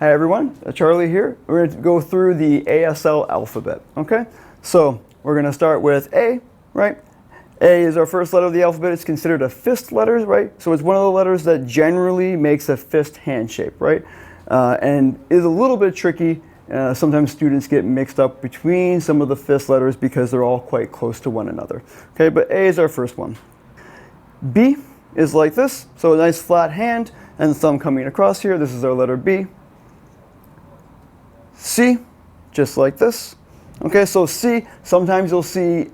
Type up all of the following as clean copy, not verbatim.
Hi everyone, Charlie here. We're going to go through the ASL alphabet, okay? So we're going to start with A, right? A is our first letter of the alphabet. It's considered a fist letter, right? So it's one of the letters that generally makes a fist hand shape, right? And is a little bit tricky. Sometimes students get mixed up between some of the fist letters because they're all quite close to one another. Okay, but A is our first one. B is like this, so a nice flat hand and thumb coming across here. This is our letter B. C, just like this. Okay, so C, sometimes you'll see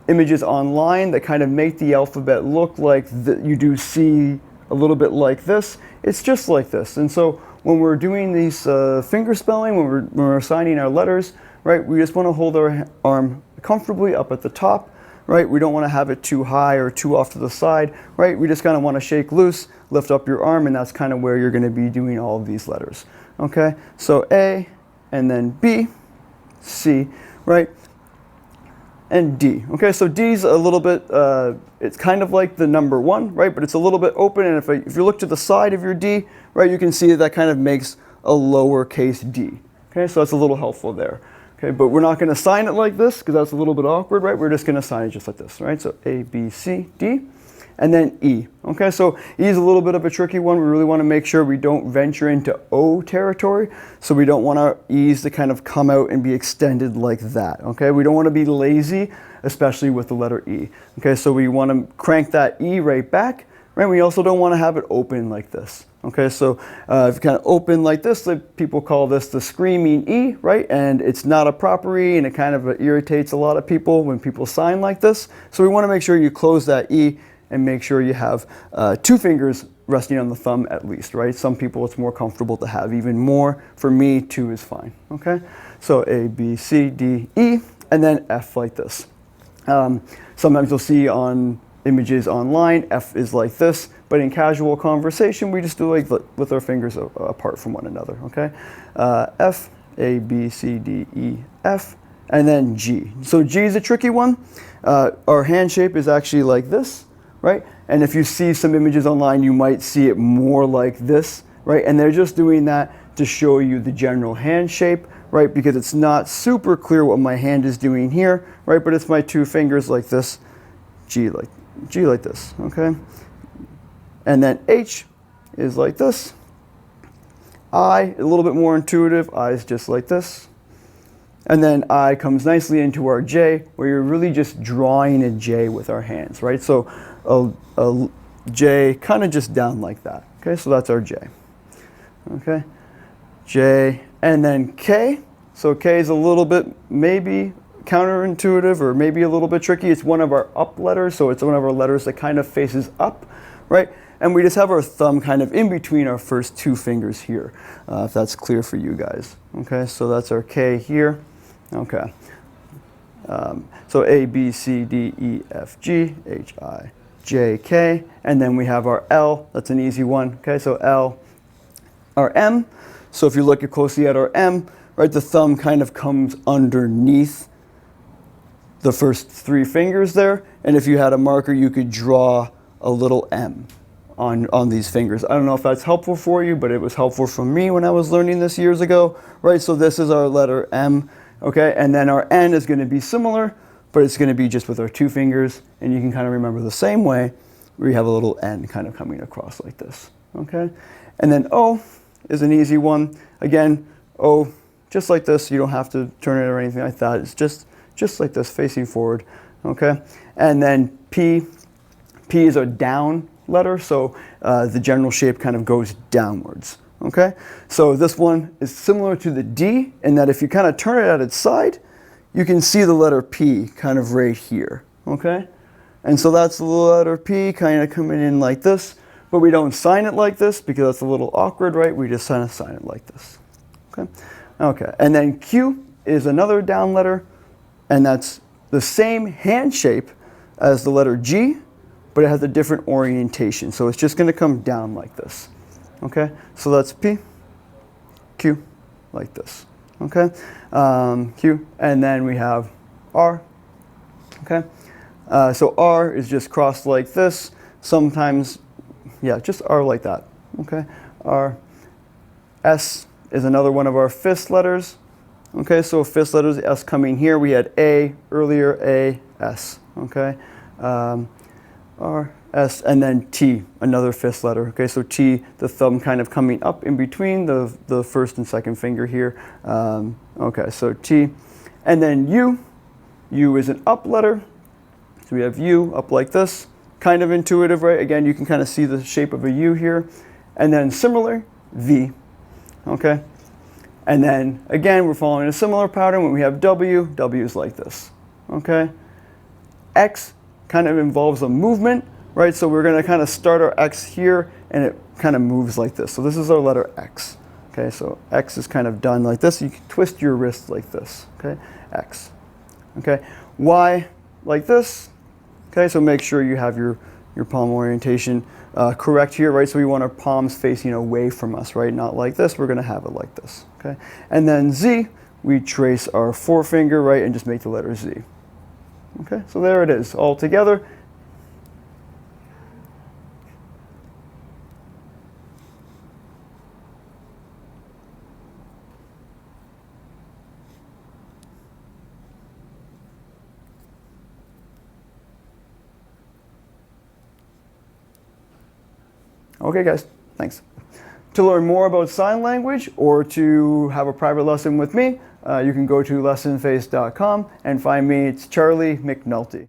images online that kind of make the alphabet look like you do C a little bit like this. It's just like this. And so when we're doing these finger spelling, when we're assigning our letters, right, we just want to hold our arm comfortably up at the top, right? We don't want to have it too high or too off to the side, right? We just kind of want to shake loose, lift up your arm, and that's kind of where you're going to be doing all of these letters. Okay, so A, and then B, C, right, and D. Okay, so D's a little bit, it's kind of like the number 1, right, but it's a little bit open, and if you look to the side of your D, right, you can see that kind of makes a lowercase d. Okay, so that's a little helpful there. Okay, but we're not going to sign it like this because that's a little bit awkward, right? We're just going to sign it just like this, right? So A, B, C, D. And then E. Okay, so E is a little bit of a tricky one. We really want to make sure we don't venture into O territory. So we don't want our E's to kind of come out and be extended like that. Okay, we don't want to be lazy, especially with the letter E. Okay, so we want to crank that E right back. Right, we also don't want to have it open like this. Okay, so if you kind of open like this, people call this the screaming E, right? And it's not a proper E, and it kind of irritates a lot of people when people sign like this. So we want to make sure you close that E and make sure you have 2 fingers resting on the thumb at least, right? Some people it's more comfortable to have even more. For me, 2 is fine, okay? So A, B, C, D, E, and then F like this. Sometimes you'll see on images online, F is like this, but in casual conversation, we just do like with our fingers apart from one another, okay? F, A, B, C, D, E, F, and then G. So G is a tricky one. Our hand shape is actually like this, right? And if you see some images online, you might see it more like this, right? And they're just doing that to show you the general hand shape, right? Because it's not super clear what my hand is doing here, right? But it's my 2 fingers like this, G like this, okay? And then H is like this. I, a little bit more intuitive, I is just like this. And then I comes nicely into our J, where you're really just drawing a J with our hands, right? So a J kind of just down like that, okay? So that's our J, okay? J, and then K. So K is a little bit maybe counterintuitive or maybe a little bit tricky. It's one of our up letters, so it's one of our letters that kind of faces up, right? And we just have our thumb kind of in between our first 2 fingers here, if that's clear for you guys. Okay, so that's our K here. Okay. So A, B, C, D, E, F, G, H, I, J, K, and then we have our L. That's an easy one. Okay, so L, our M. So if you look closely at our M, right, the thumb kind of comes underneath the first 3 fingers there, and if you had a marker, you could draw a little M on these fingers. I don't know if that's helpful for you, but it was helpful for me when I was learning this years ago, right? So this is our letter M, okay? And then our N is going to be similar, but it's going to be just with our 2 fingers, and you can kind of remember the same way where you have a little N kind of coming across like this, okay? And then O is an easy one. Again, O, just like this. You don't have to turn it or anything like that. It's just like this, facing forward, okay? And then P is a down letter, so the general shape kind of goes downwards, okay? So this one is similar to the D in that if you kind of turn it at its side, you can see the letter P kind of right here, okay? And so that's the letter P kind of coming in like this, but we don't sign it like this because that's a little awkward, right? We just kind of sign it like this, okay? Okay, and then Q is another down letter, and that's the same hand shape as the letter G, but it has a different orientation. So it's just going to come down like this. Okay, so that's P, Q, like this. Okay, Q, and then we have R. Okay, so R is just crossed like this. Sometimes, yeah, just R like that. Okay, R, S is another one of our fifth letters. Okay, so fifth letters, S coming here. We had A earlier, A, S. Okay, R, S, and then T, another fifth letter. Okay, so T, the thumb kind of coming up in between the first and second finger here. Okay, so T. And then U. U is an up letter. So we have U up like this. Kind of intuitive, right? Again, you can kind of see the shape of a U here. And then similar, V. Okay? And then, again, we're following a similar pattern. When we have W, W is like this. Okay? X kind of involves a movement, right? So we're going to kind of start our X here, and it kind of moves like this. So this is our letter X. Okay, so X is kind of done like this. You can twist your wrist like this. Okay, X. Okay, Y like this. Okay, so make sure you have your palm orientation correct here, right? So we want our palms facing away from us, right? Not like this. We're going to have it like this. Okay, and then Z, we trace our forefinger, right, and just make the letter Z. Okay, so there it is, all together. Okay, guys, thanks. To learn more about sign language or to have a private lesson with me, you can go to lessonface.com and find me. It's Charlie McNulty.